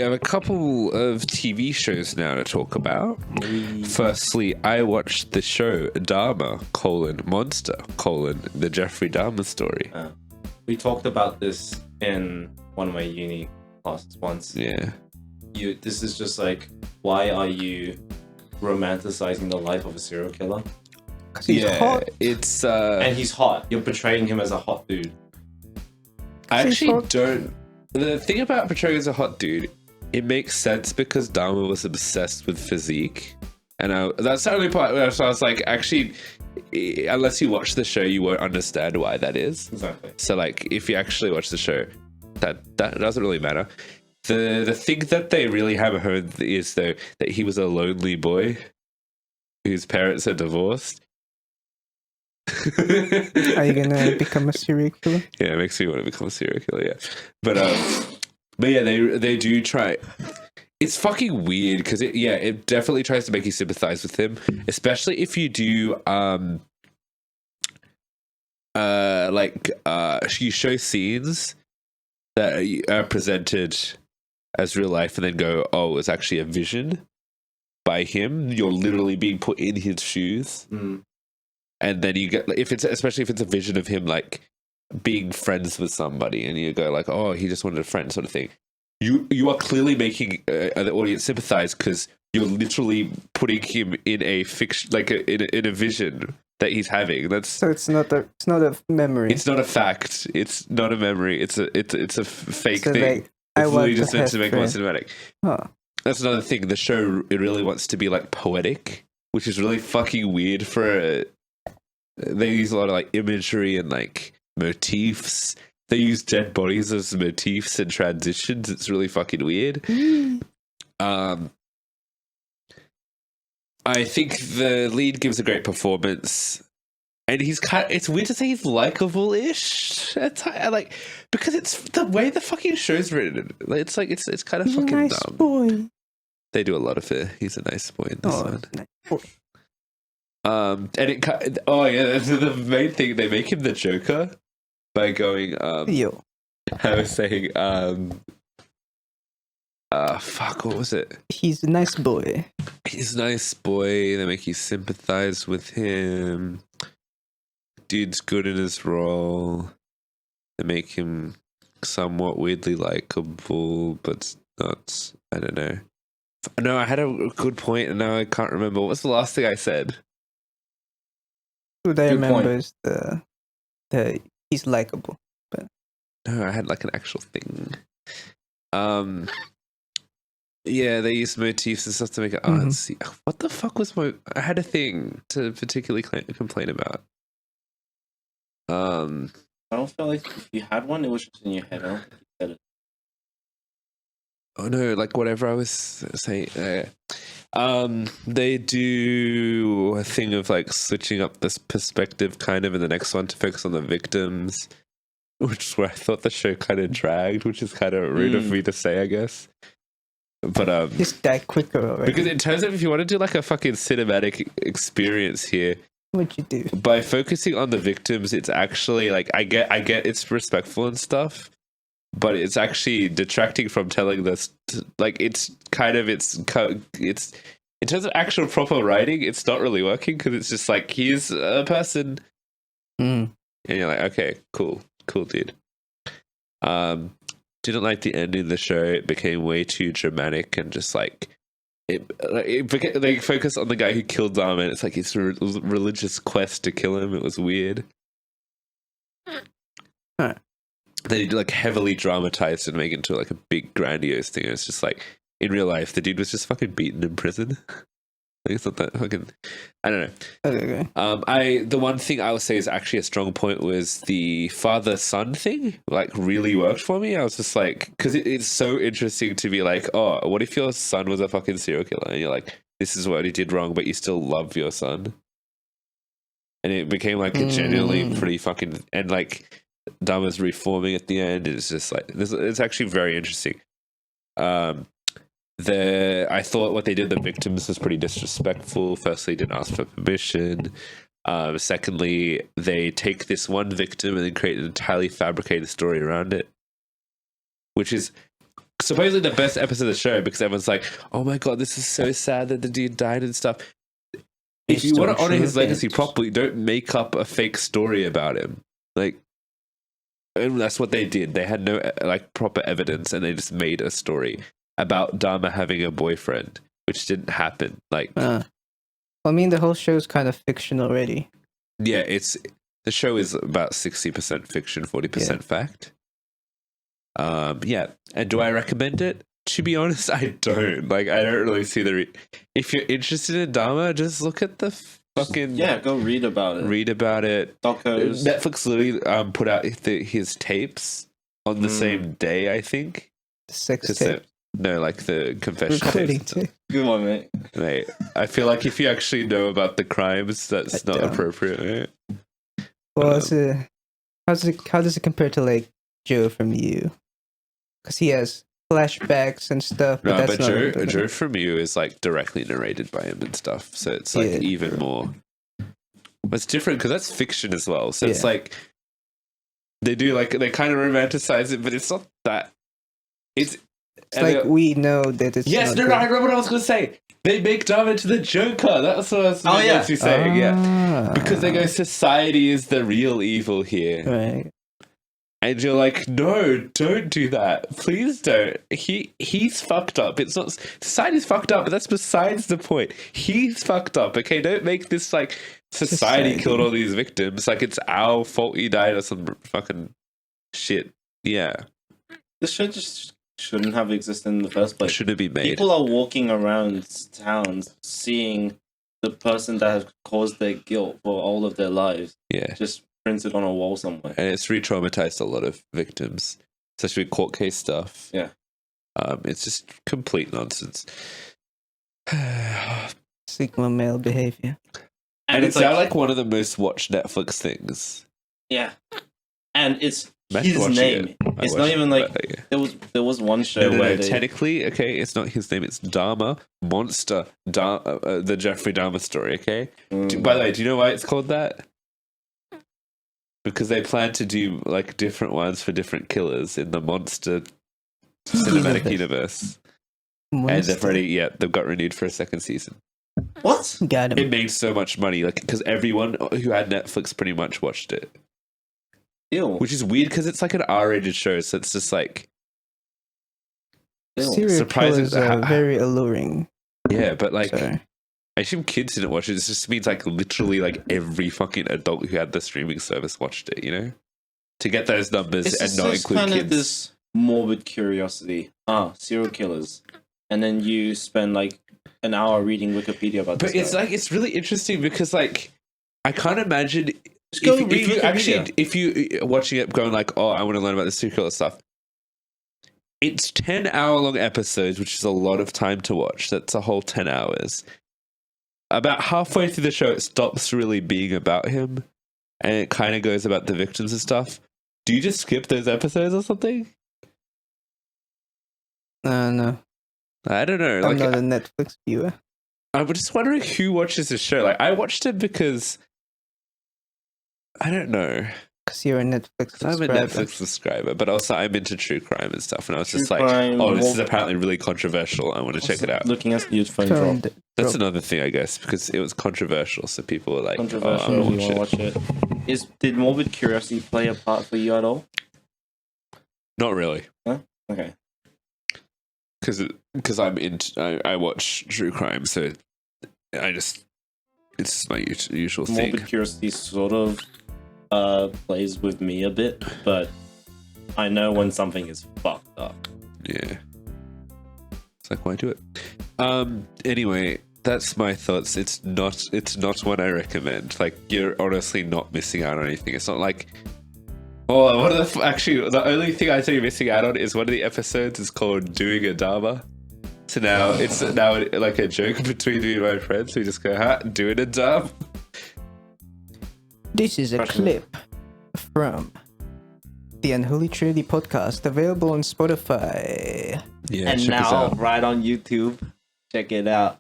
have a couple of TV shows now to talk about. Firstly, I watched the show Dahmer, Monster, the Jeffrey Dahmer Story. We talked about this in one of my uni classes once. Yeah. This is just like, why are you romanticizing the life of a serial killer? He's hot. It's and he's hot. You're portraying him as a hot dude. I actually don't. The thing about portraying as a hot dude, it makes sense because Dahmer was obsessed with physique, and that's the only part where I was like, actually, unless you watch the show, you won't understand why that is. Exactly. So, like, if you actually watch the show, that doesn't really matter. The thing that they really hammer home is though that he was a lonely boy whose parents are divorced. Are you gonna become a serial killer? Yeah, it makes me want to become a serial killer. Yeah, but yeah, they do try. It's fucking weird because it definitely tries to make you sympathize with him, especially if you do you show scenes that are presented as real life and then go, oh, it's actually a vision by him. You're literally being put in his shoes. And then you get, especially if it's a vision of him like being friends with somebody, and you go like, oh, he just wanted a friend, sort of thing. You are clearly making the audience sympathize because you're literally putting him in a fiction, like in a vision that he's having. So it's not a memory. It's not a fact. It's not a memory. It's a fake thing. It's really just meant to make it more cinematic. Huh. That's another thing. The show, it really wants to be like poetic, which is really fucking weird for they use a lot of like imagery and like motifs. They use dead bodies as motifs and transitions. It's really fucking weird. I think the lead gives a great performance, and it's weird to say he's likable-ish at times, like, because it's the way the fucking show's written. It's like it's kind of He's fucking a nice dumb. boy. They do a lot of it. He's a nice boy in this one. Nice boy. And the main thing, they make him the Joker by going Yo. I was saying fuck, what was it? He's a nice boy. He's a nice boy. They make you sympathize with him. Dude's good in his role. They make him somewhat weirdly likable, but not, I don't know. No, I had a good point and now I can't remember. What was the last thing I said? What I remember is the he's likable. But no, I had like an actual thing. Yeah, they used motifs and stuff to make it artsy. What the fuck was I had a thing to particularly complain about. I don't feel like if you had one, it was just in your head. I don't think you said it. Oh no, like whatever I was saying. They do a thing of like switching up this perspective kind of in the next one to focus on the victims, which is where I thought the show kind of dragged, which is kind of rude of me to say, I guess. But just die quicker already. Because in terms of if you want to do like a fucking cinematic experience here, what'd you do? By focusing on the victims, it's actually like I get it's respectful and stuff, but it's actually detracting from telling this. Like it's in terms of actual proper writing, it's not really working because it's just like here's a person, and you're like, okay, cool, dude. Didn't like the ending of the show. It became way too dramatic and just like they focus on the guy who killed Dahmer, and it's like it's a religious quest to kill him. It was weird. They like heavily dramatized and make it into like a big grandiose thing. It's just like in real life, the dude was just fucking beaten in prison. Like it's not that fucking. I don't know. Okay. The one thing I would say is actually a strong point was the father-son thing. Like really worked for me. I was just like, because it's so interesting to be like, oh, what if your son was a fucking serial killer? And you're like, this is what he did wrong, but you still love your son. And it became like a genuinely pretty fucking, and like Dahmer's reforming at the end. It's just like it's actually very interesting. I thought what they did to the victims was pretty disrespectful. Firstly, didn't ask for permission. Secondly, they take this one victim and then create an entirely fabricated story around it, which is supposedly the best episode of the show because everyone's like, oh my god, this is so sad that the dude died and stuff. If you want to honor his legacy properly, don't make up a fake story about him. Like, and that's what they did. They had no like proper evidence, and they just made a story about Dahmer having a boyfriend, which didn't happen. Like, I mean, the whole show's kind of fiction already. yeah, the show is about 60% fiction, 40% fact. Yeah, and do I recommend it? To be honest, I don't. Like, I don't really see if you're interested in Dahmer, just look at the fucking go read about it. Read about it. Docos. Netflix literally put out his tapes on the same day, I think. Sex tape. No, like the confession Recording tapes. tape. Good one, mate. Mate, I feel like if you actually know about the crimes, that's not appropriate, right? Well, how does it compare to like Joe from You? Because he has flashbacks and stuff. No, that's but Joe from You is like directly narrated by him and stuff, so it's like even more. But it's different because that's fiction as well. So it's like they kind of romanticize it, but it's not that. It's like we know that it's. Yes, no, I remember what I was going to say. They make Dahmer into the Joker. That's what I was going to say. Yeah, because they go, society is the real evil here, right? And you're like, no, don't do that. Please don't. He's fucked up. It's not society's fucked up, but that's besides the point. He's fucked up. Okay, don't make this like society killed all these victims. Like it's our fault he died or some fucking shit. Yeah, this show just shouldn't have existed in the first place. Shouldn't be made. People are walking around towns seeing the person that has caused their guilt for all of their lives. Yeah, just printed on a wall somewhere, and it's re-traumatized a lot of victims, especially court case stuff. Yeah, it's just complete nonsense. Sigma male behavior, and it's now like one of the most watched Netflix things. Yeah, and it's his name. It's not even like there was one show where technically, okay, it's not his name. It's Dahmer Monster, the Jeffrey Dahmer Story. Okay. By the way, do you know why it's called that? Because they plan to do like different ones for different killers in the Monster cinematic universe. And they've got renewed for a second season. What? Got him. It made so much money, like because everyone who had Netflix pretty much watched it. Ew. Which is weird because it's like an R-rated show, so it's just like serial killers are very alluring. Yeah, but like. Sorry. I assume kids didn't watch it. It just means like literally like every fucking adult who had the streaming service watched it, you know? To get those numbers and not include kind kids. Of this morbid curiosity. Serial killers. And then you spend like an hour reading Wikipedia about this. But it's like, it's really interesting because like, I can't imagine if you watching it going like, oh, I want to learn about the serial killer stuff. It's 10-hour-long episodes, which is a lot of time to watch. That's a whole 10 hours. About halfway through the show, it stops really being about him, and it kind of goes about the victims and stuff. Do you just skip those episodes or something? No. I don't know. I'm not a Netflix viewer. I'm just wondering who watches this show. Like, I watched it because I don't know. Because you're a Netflix subscriber. I'm a Netflix subscriber, but also I'm into true crime and stuff. And I was just like, oh, this is apparently really controversial. I want to check it out. Looking at your phone drop. That's another thing, I guess, because it was controversial. So people were like, controversial, you want to watch it. Did morbid curiosity play a part for you at all? Not really. Huh? Okay. Because I watch true crime, so it's just my usual thing. Morbid curiosity sort of plays with me a bit, but I know when something is fucked up. Yeah. It's like, why do it? Anyway, that's my thoughts. It's not one I recommend. Like, you're honestly not missing out on anything. It's not like, actually, the only thing I say you're missing out on is one of the episodes is called Doing a Dahmer. So now it's like a joke between me and my friends. We just go, doing a Dahmer. This is a clip from the Unholy Trinity podcast, available on Spotify. Yeah, and now right on YouTube. Check it out.